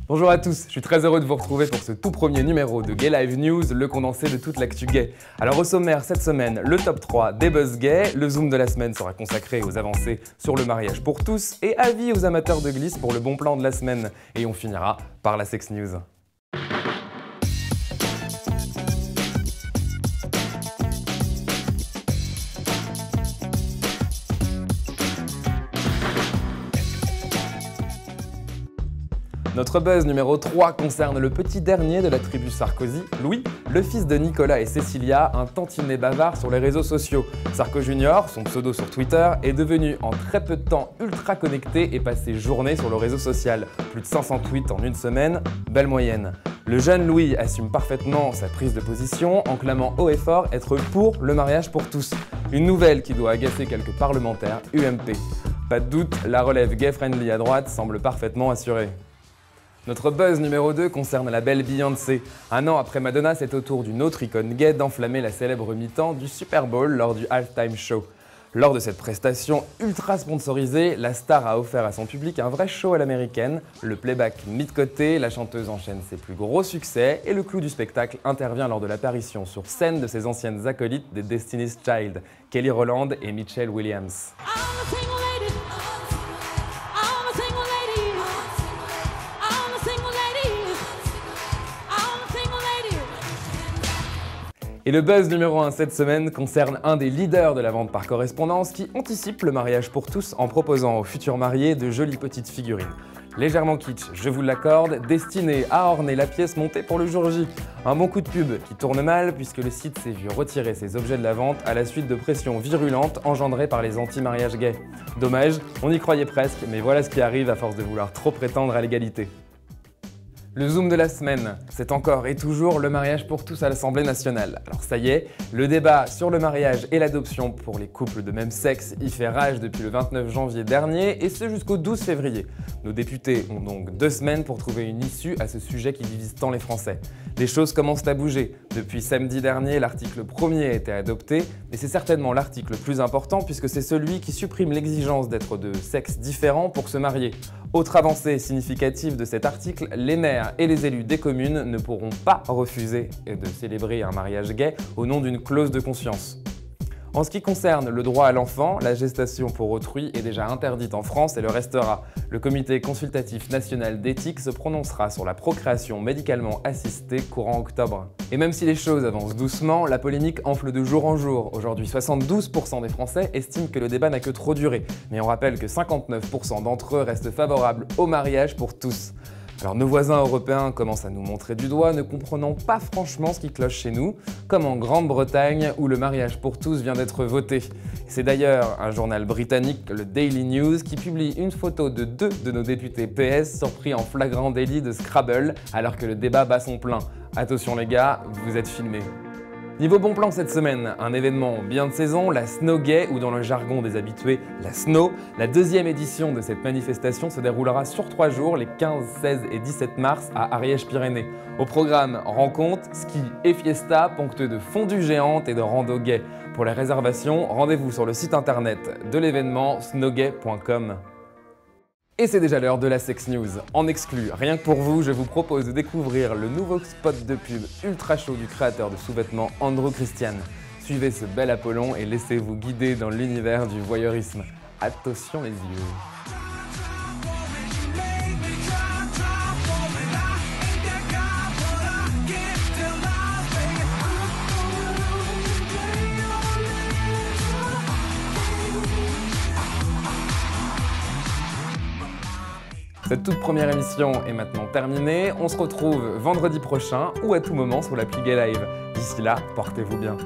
Bonjour à tous, je suis très heureux de vous retrouver pour ce tout premier numéro de Gay Live News, le condensé de toute l'actu gay. Alors au sommaire cette semaine, le top 3 des buzz gays, le zoom de la semaine sera consacré aux avancées sur le mariage pour tous et avis aux amateurs de glisse pour le bon plan de la semaine. Et on finira par la sex news. Notre buzz numéro 3 concerne le petit dernier de la tribu Sarkozy, Louis, le fils de Nicolas et Cécilia, un tantinet bavard sur les réseaux sociaux. Sarko Junior, son pseudo sur Twitter, est devenu en très peu de temps ultra connecté et passe ses journées sur le réseau social. Plus de 500 tweets en une semaine, belle moyenne. Le jeune Louis assume parfaitement sa prise de position en clamant haut et fort être pour le mariage pour tous. Une nouvelle qui doit agacer quelques parlementaires UMP. Pas de doute, la relève gay-friendly à droite semble parfaitement assurée. Notre buzz numéro 2 concerne la belle Beyoncé. Un an après Madonna, c'est au tour d'une autre icône gay d'enflammer la célèbre mi-temps du Super Bowl lors du halftime show. Lors de cette prestation ultra sponsorisée, la star a offert à son public un vrai show à l'américaine. Le playback mis de côté, la chanteuse enchaîne ses plus gros succès et le clou du spectacle intervient lors de l'apparition sur scène de ses anciennes acolytes des Destiny's Child, Kelly Rowland et Michelle Williams. Et le buzz numéro 1 cette semaine concerne un des leaders de la vente par correspondance qui anticipe le mariage pour tous en proposant aux futurs mariés de jolies petites figurines. Légèrement kitsch, je vous l'accorde, destiné à orner la pièce montée pour le jour J. Un bon coup de pub qui tourne mal puisque le site s'est vu retirer ses objets de la vente à la suite de pressions virulentes engendrées par les anti-mariages gays. Dommage, on y croyait presque, mais voilà ce qui arrive à force de vouloir trop prétendre à l'égalité. Le zoom de la semaine, c'est encore et toujours le mariage pour tous à l'Assemblée nationale. Alors ça y est, le débat sur le mariage et l'adoption pour les couples de même sexe y fait rage depuis le 29 janvier dernier et ce jusqu'au 12 février. Nos députés ont donc 2 semaines pour trouver une issue à ce sujet qui divise tant les Français. Les choses commencent à bouger. Depuis samedi dernier, l'article 1er a été adopté et c'est certainement l'article le plus important puisque c'est celui qui supprime l'exigence d'être de sexe différent pour se marier. Autre avancée significative de cet article, les maires et les élus des communes ne pourront pas refuser de célébrer un mariage gay au nom d'une clause de conscience. En ce qui concerne le droit à l'enfant, la gestation pour autrui est déjà interdite en France et le restera. Le Comité consultatif national d'éthique se prononcera sur la procréation médicalement assistée courant octobre. Et même si les choses avancent doucement, la polémique enfle de jour en jour. Aujourd'hui, 72% des Français estiment que le débat n'a que trop duré. Mais on rappelle que 59% d'entre eux restent favorables au mariage pour tous. Alors nos voisins européens commencent à nous montrer du doigt, ne comprenant pas franchement ce qui cloche chez nous, comme en Grande-Bretagne où le mariage pour tous vient d'être voté. C'est d'ailleurs un journal britannique, le Daily News, qui publie une photo de 2 de nos députés PS surpris en flagrant délit de Scrabble alors que le débat bat son plein. Attention les gars, vous êtes filmés. Niveau bon plan cette semaine, un événement bien de saison, la Snow Gay, ou dans le jargon des habitués, la Snow. La 2e édition de cette manifestation se déroulera sur 3 jours, les 15, 16 et 17 mars à Ariège-Pyrénées. Au programme, rencontres, ski et fiesta, ponctués de fondues géantes et de rando gay. Pour les réservations, rendez-vous sur le site internet de l'événement snowgay.com. Et c'est déjà l'heure de la Sex News. En exclu, rien que pour vous, je vous propose de découvrir le nouveau spot de pub ultra chaud du créateur de sous-vêtements Andrew Christian. Suivez ce bel Apollon et laissez-vous guider dans l'univers du voyeurisme. Attention les yeux. Cette toute première émission est maintenant terminée. On se retrouve vendredi prochain ou à tout moment sur l'appli Gay Live. D'ici là, portez-vous bien.